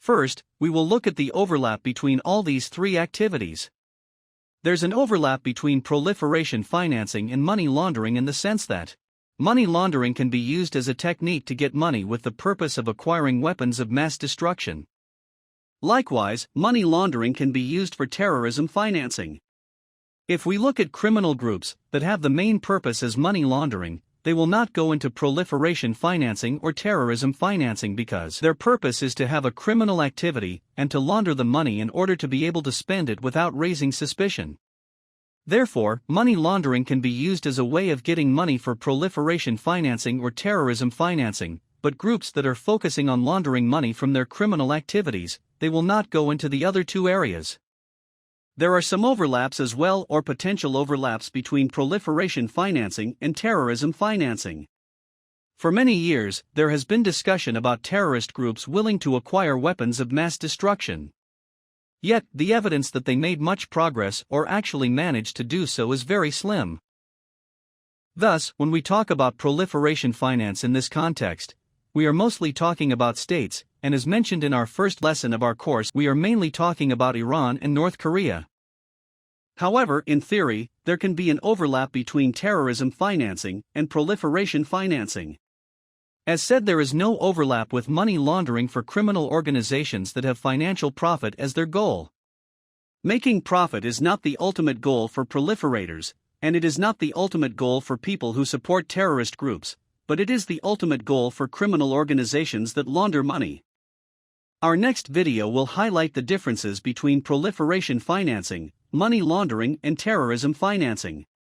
First, we will look at the overlap between all these three activities. There's an overlap between proliferation financing and money laundering in the sense that money laundering can be used as a technique to get money with the purpose of acquiring weapons of mass destruction. Likewise, money laundering can be used for terrorism financing. If we look at criminal groups that have the main purpose as money laundering, they will not go into proliferation financing or terrorism financing because their purpose is to have a criminal activity and to launder the money in order to be able to spend it without raising suspicion. Therefore, money laundering can be used as a way of getting money for proliferation financing or terrorism financing, but groups that are focusing on laundering money from their criminal activities, they will not go into the other two areas. There are some overlaps as well or potential overlaps between proliferation financing and terrorism financing. For many years, there has been discussion about terrorist groups willing to acquire weapons of mass destruction. Yet, the evidence that they made much progress or actually managed to do so is very slim. Thus, when we talk about proliferation finance in this context, we are mostly talking about states, and as mentioned in our first lesson of our course, we are mainly talking about Iran and North Korea. However, in theory, there can be an overlap between terrorism financing and proliferation financing. As said, there is no overlap with money laundering for criminal organizations that have financial profit as their goal. Making profit is not the ultimate goal for proliferators, and it is not the ultimate goal for people who support terrorist groups, but it is the ultimate goal for criminal organizations that launder money. Our next video will highlight the differences between proliferation financing, money laundering, and terrorism financing.